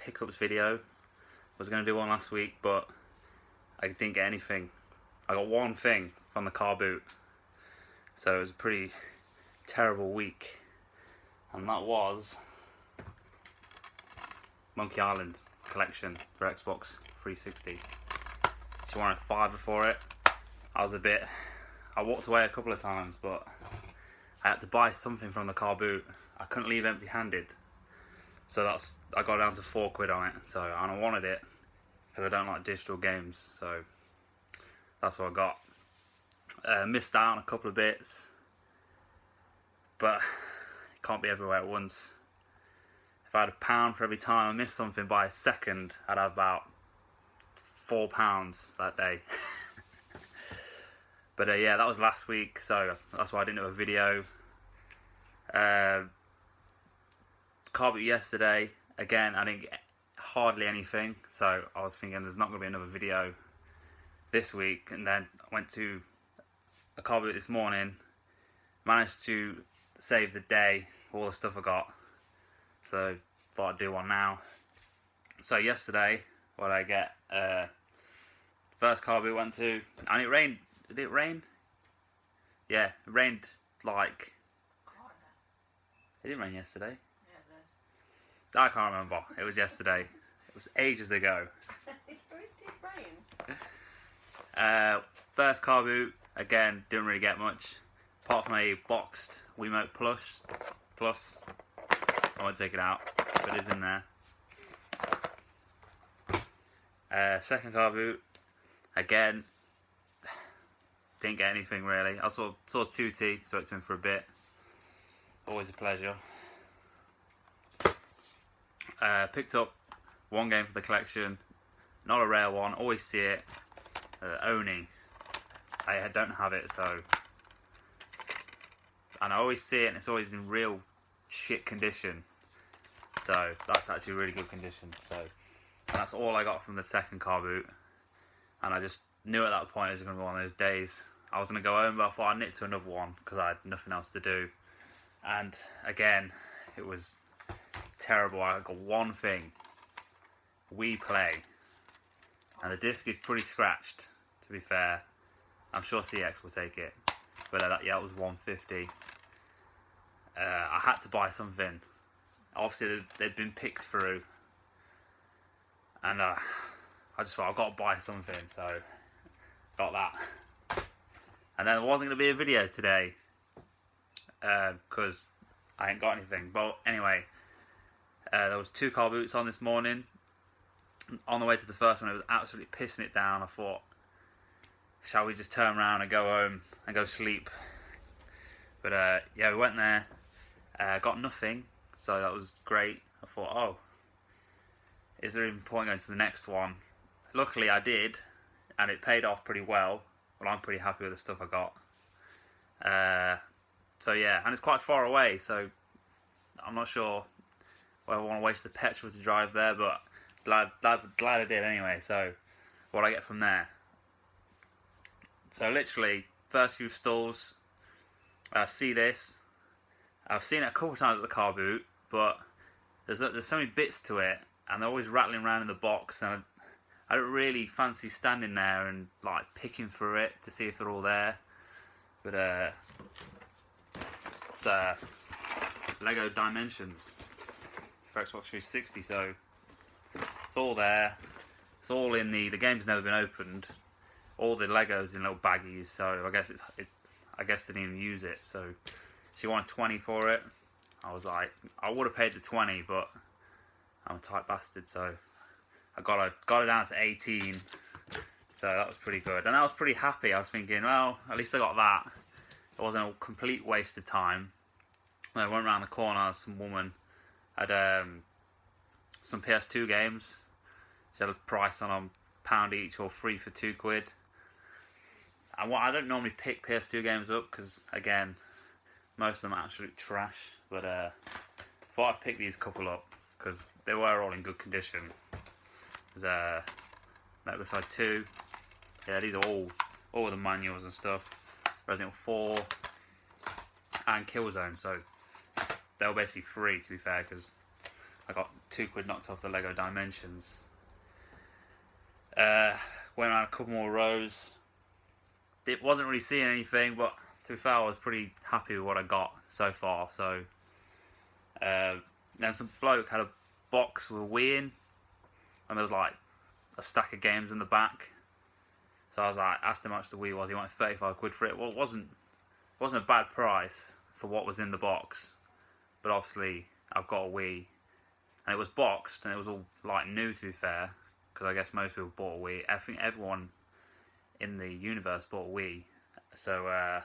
pickups video. I was going to do one last week, but I didn't get anything. I got one thing from the car boot. So it was a pretty terrible week. And that was Monkey Island collection for Xbox 360. She wanted $5 for it. I walked away a couple of times, but I had to buy something from the car boot. I couldn't leave empty-handed. So I got down to £4 on it. So and I wanted it because I don't like digital games. So that's what I got. Missed out on a couple of bits, but it can't be everywhere at once. If I had £1 for every time I missed something by a second, I'd have about £4 that day. But yeah, that was last week, so that's why I didn't do a video. Car boot yesterday, again, I didn't get hardly anything, so I was thinking there's not going to be another video this week. And then I went to a car boot this morning, managed to save the day, all the stuff I got, so thought I'd do one now. So yesterday, what did I get? First car boot went to, and it rained. Did it rain? Yeah, it rained like... It didn't rain yesterday. I can't remember. It was yesterday. It was ages ago. It did rain. First car boot, again, didn't really get much. Apart from a boxed Wiimote Plus. I won't take it out, but it is in there. Second car boot, again, didn't get anything really. I saw TootyUK, spoke to him for a bit. Always a pleasure. Picked up one game for the collection, not a rare one, always see it. Oni. I don't have it, so. And I always see it, and it's always in real shit condition. So that's actually really good condition. So that's all I got from the second car boot. And I just knew at that point it was going to be one of those days. I was going to go home, but I thought I'd nip to another one because I had nothing else to do. And again, it was terrible. I got one thing. We Play. And the disc is pretty scratched, to be fair. I'm sure CX will take it. But yeah, it was $150. I had to buy something. Obviously, they'd been picked through. And I just thought, I've got to buy something. So, got that. And then there wasn't going to be a video today. Because I ain't got anything. But anyway, there was 2 car boots on this morning. On the way to the first one, it was absolutely pissing it down. I thought, shall we just turn around and go home and go sleep? But yeah, we went there, got nothing, so that was great. I thought, oh, is there even point going to the next one? Luckily I did, and it paid off pretty well. Well, I'm pretty happy with the stuff I got. So yeah, and it's quite far away, so I'm not sure whether I want to waste the petrol to drive there, but glad I did anyway. So what I get from there. So literally, first few stalls, see this. I've seen it a couple of times at the car boot, but there's so many bits to it, and they're always rattling around in the box, and I don't really fancy standing there and like picking through it to see if they're all there. But it's Lego Dimensions for Xbox 360, so it's all there. It's all in the game's never been opened. All the Legos in little baggies, so I guess I guess they didn't even use it. So she wanted 20 for it. I was like, I would have paid the 20, but I'm a tight bastard, so I got it down to 18. So that was pretty good, and I was pretty happy. I was thinking, well, at least I got that. It wasn't a complete waste of time. When I went around the corner, some woman had some PS2 games. She had a price on them, £1 each or 3 for £2. I don't normally pick PS2 games up because, again, most of them are absolute trash. But I thought I'd pick these couple up because they were all in good condition. There's Metal Side 2. Yeah, these are all the manuals and stuff. Resident Evil 4 and Killzone. So they were basically free, to be fair, because I got £2 knocked off the Lego Dimensions. Went around a couple more rows. It wasn't really seeing anything, but to be fair, I was pretty happy with what I got so far. So then some bloke had a box with a Wii in, and there was like a stack of games in the back. So I was like, asked him how much the Wii was. He wanted £35 for it. Well, it wasn't a bad price for what was in the box, but obviously I've got a Wii, and it was boxed, and it was all like new, to be fair, because I guess most people bought a Wii. I think everyone in the universe bought a Wii. So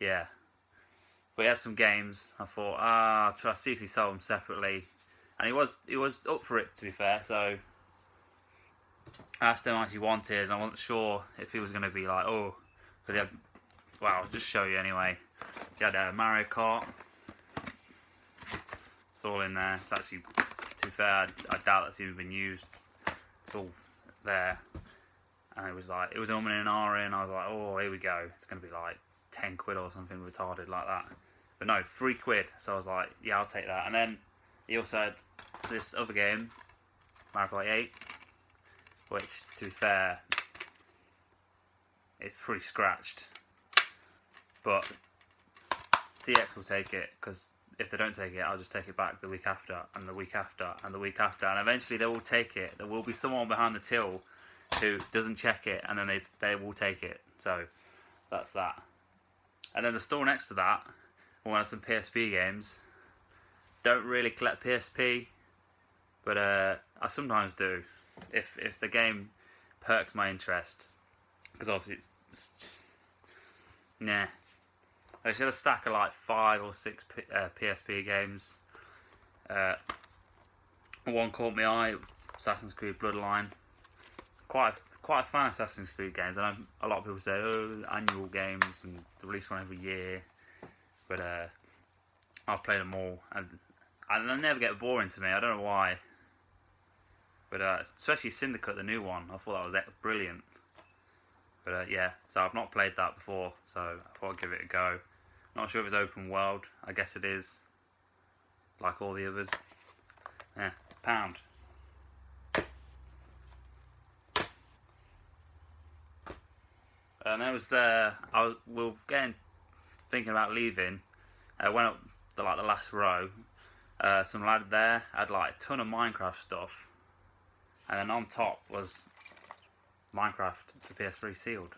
yeah, we had some games. I thought, I'll try to see if he sold them separately, and he was up for it, to be fair. So I asked him how much he wanted, and I wasn't sure if he was going to be like, oh, because he had, well, I'll just show you anyway. He had a Mario Kart. It's all in there. It's actually, to be fair, I doubt that's even been used. It's all there. And it was like, it was umming and ahhing, and I was like, oh, here we go. It's going to be like £10 or something retarded like that. But no, £3. So I was like, yeah, I'll take that. And then he also had this other game, Mario Kart 8, which, to be fair, it's pretty scratched. But CX will take it, because if they don't take it, I'll just take it back the week after, and the week after, and the week after, and eventually they will take it. There will be someone behind the till who doesn't check it, and then they will take it. So that's that. And then the store next to that will have some PSP games. Don't really collect PSP, but I sometimes do if the game perks my interest, because obviously it's nah. I should have a stack of like 5 or 6 PSP games. One caught my eye, Assassin's Creed Bloodline. Quite a fan of Assassin's Creed games. I know a lot of people say, oh, annual games and they release one every year, but I've played them all, and they never get boring to me. I don't know why, but especially Syndicate, the new one. I thought that was brilliant. But yeah, so I've not played that before, so I thought I'd give it a go. Not sure if it's open world. I guess it is, like all the others. Yeah, £1. And we were thinking about leaving. I went up the last row. Some lad there had like a ton of Minecraft stuff, and then on top was Minecraft for PS3 sealed.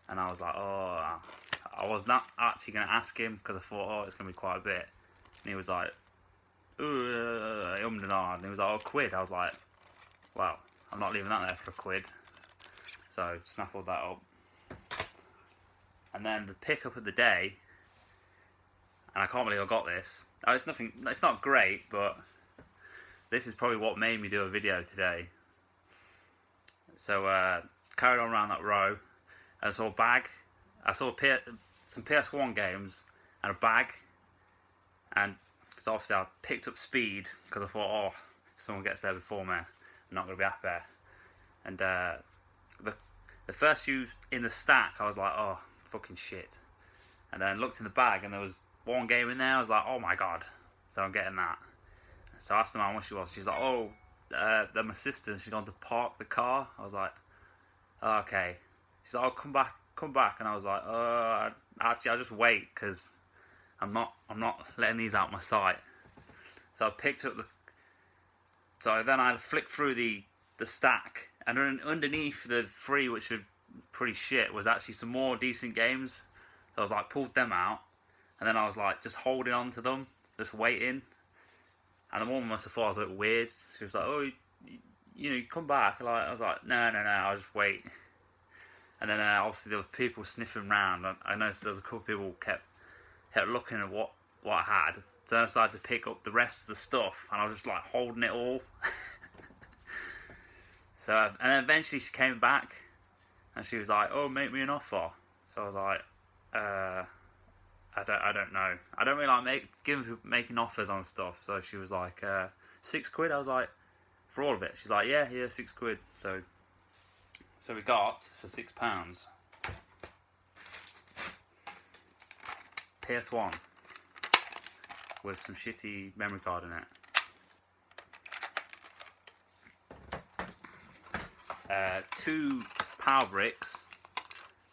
And I was like, oh, I was not actually going to ask him, because I thought, oh, it's going to be quite a bit. And he was like, ooh, and and ahhed. And he was like, oh, £1. I was like, well, I'm not leaving that there for £1. So snaffled that up. And then the pickup of the day, and I can't believe I got this. Oh, it's not great, but this is probably what made me do a video today. So carried on around that row, and I saw a bag. I saw some PS1 games and a bag, and because obviously I picked up speed, because I thought, oh, if someone gets there before me, I'm not going to be up there. And the first few in the stack, I was like, oh, fucking shit. And then looked in the bag, and there was one game in there. I was like, oh my god. So I'm getting that. So I asked her how much she was. She's like, oh, they're my sisters. She's gone to park the car. I was like, oh, okay. She's like, oh, come back. And I was like, actually, I'll just wait, because I'm not letting these out my sight. So I picked up so then I flicked through the stack, and then underneath the 3, which are pretty shit, was actually some more decent games. So I was like, pulled them out, and then I was like, just holding on to them, just waiting. And the woman must have thought I was a bit weird. She was like, oh, you come back. I was like, no, I'll just wait. And then obviously there were people sniffing around. I noticed there was a couple of people kept looking at what I had. So then I decided to pick up the rest of the stuff, and I was just like holding it all. So and then eventually she came back, and she was like, oh, make me an offer. So I was like, I don't know. I don't really like making offers on stuff. So she was like, £6. I was like, for all of it. She's like, yeah, £6. So we got for £6 PS1 with some shitty memory card in it. 2 power bricks.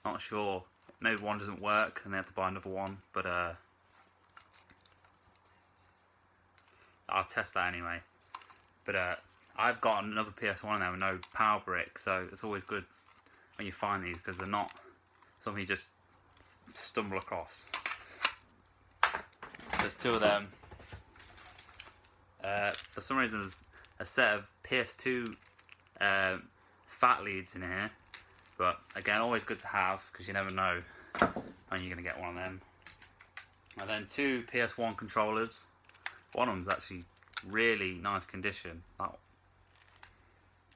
Not sure. Maybe one doesn't work and they have to buy another one. But I'll test that anyway. But I've got another PS1 now with no power brick, so it's always good when you find these because they're not something you just stumble across. There's 2 of them. For some reason, there's a set of PS2 fat leads in here, but again, always good to have because you never know when you're going to get one of them. And then 2 PS1 controllers. One of them's actually really nice condition.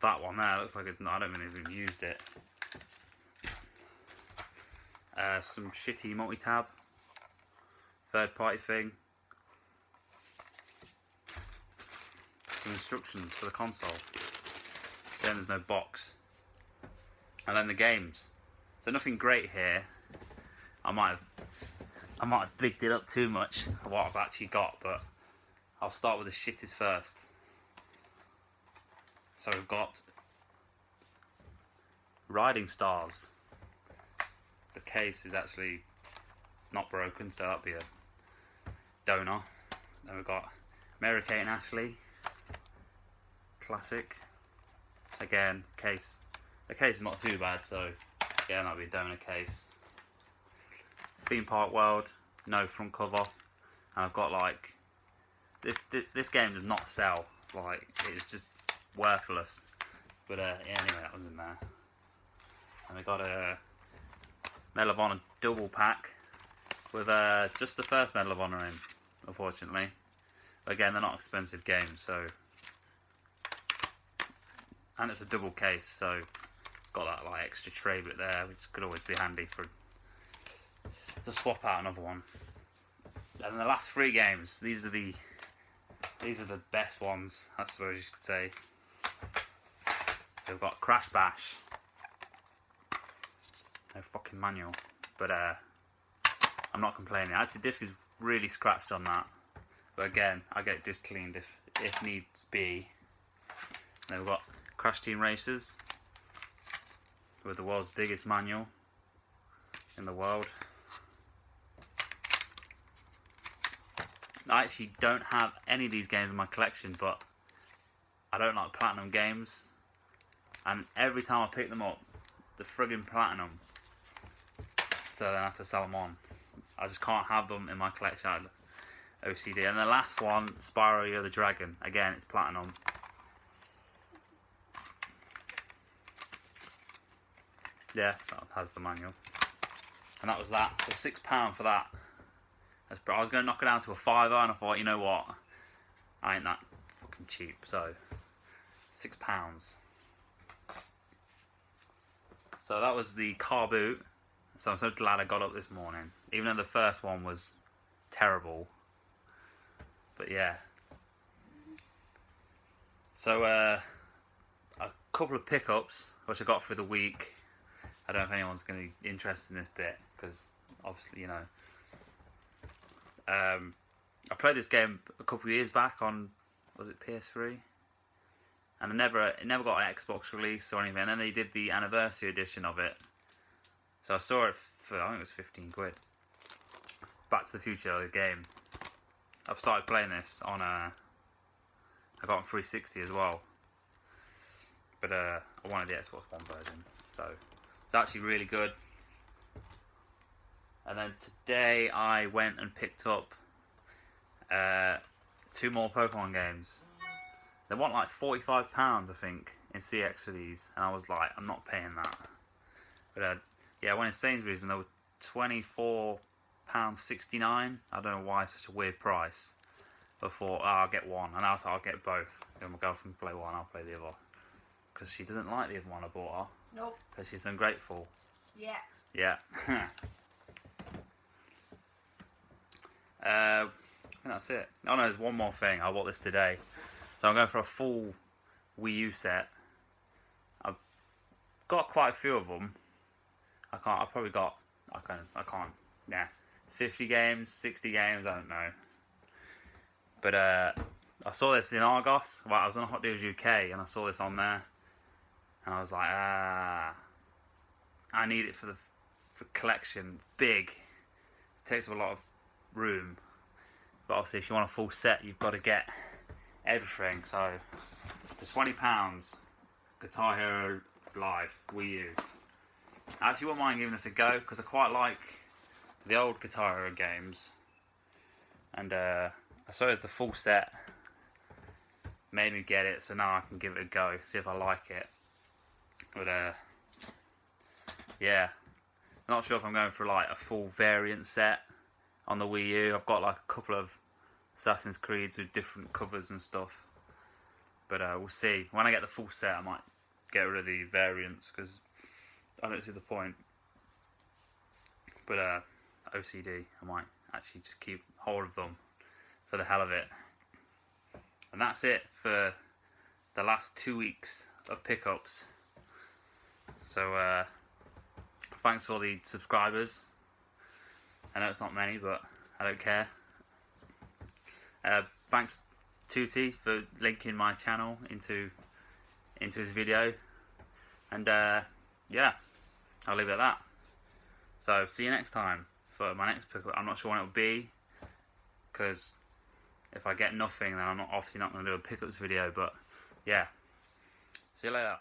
That one there looks like it's not. I don't think they've even used it. Some shitty multi-tab, third-party thing. Some instructions for the console. Saying there's no box. And then the games. So nothing great here. I might have bigged it up too much what I've actually got, but I'll start with the shittest first. So we've got Riding Stars. The case is actually not broken, so that'll be a donor. Then we've got Mary Kate and Ashley. Classic. Again, case. The case is not too bad, so again, that'll be a donor case. Theme Park World, no front cover. And I've got like this game does not sell. Like it's just worthless. But yeah, anyway, that was in there. And we got a Medal of Honor double pack with just the first Medal of Honor in, unfortunately. Again, they're not expensive games, so. And it's a double case, so it's got that like extra tray bit there, which could always be handy to swap out another one. And the last 3 games, these are the best ones, I suppose you should say. So we've got Crash Bash. No fucking manual, but I'm not complaining. Actually, disc is really scratched on that, but again, I get disc cleaned if needs be. Then we've got Crash Team Racers with the world's biggest manual in the world. I actually don't have any of these games in my collection, but I don't like platinum games, and every time I pick them up, the friggin' platinum. So then I have to sell them on. I just can't have them in my collection. OCD. And the last one, Spyro Year of the Dragon. Again, it's platinum. Yeah, that has the manual. And that was that. So £6 for that. I was going to knock it down to a £5, and I thought, you know what? I ain't that fucking cheap. So, £6. So that was the car boot. So I'm so glad I got up this morning, even though the first one was terrible. But yeah. So a couple of pickups, which I got for the week. I don't know if anyone's going to be interested in this bit, because obviously, you know. I played this game a couple of years back on, was it PS3? And it never got an Xbox release or anything. And then they did the anniversary edition of it. So I saw it for, I think it was 15 quid. Back to the Future, the game. I've started playing this on I got on 360 as well. But I wanted the Xbox One version. So it's actually really good. And then today I went and picked up 2 more Pokemon games. They want like £45, I think, in CX for these. And I was like, I'm not paying that. But yeah, I went in Sainsbury's and they were £24.69. I don't know why it's such a weird price. But I thought, oh, I'll get one. And I thought, I'll get both. If my girlfriend can play one, I'll play the other. Because she doesn't like the other one I bought her. Nope. Because she's ungrateful. Yeah. Yeah. I think that's it. Oh no, there's one more thing. I bought this today. So I'm going for a full Wii U set. I've got quite a few of them. I can't, yeah, 50 games, 60 games, I don't know. But I saw this in Argos. Well, I was on Hot Deals UK and I saw this on there. and I was like, I need it for collection. Big, it takes up a lot of room, but obviously if you want a full set, you've got to get everything. So for £20, Guitar Hero Live Wii U. I actually wouldn't mind giving this a go because I quite like the old Guitar Hero games, and I suppose the full set made me get it, so now I can give it a go, see if I like it. But yeah, I'm not sure if I'm going for like a full variant set on the Wii U. I've got like a couple of Assassin's Creeds with different covers and stuff, but we'll see. When I get the full set, I might get rid of the variants because I don't see the point. But OCD, I might actually just keep hold of them for the hell of it. And that's it for the last 2 weeks of pickups. So thanks for all the subscribers. I know it's not many, but I don't care. Thanks Tooty for linking my channel into his video. And yeah, I'll leave it at that. So see you next time for my next pickup. I'm not sure when it'll be, because if I get nothing, then I'm obviously not going to do a pickups video. But yeah, see you later.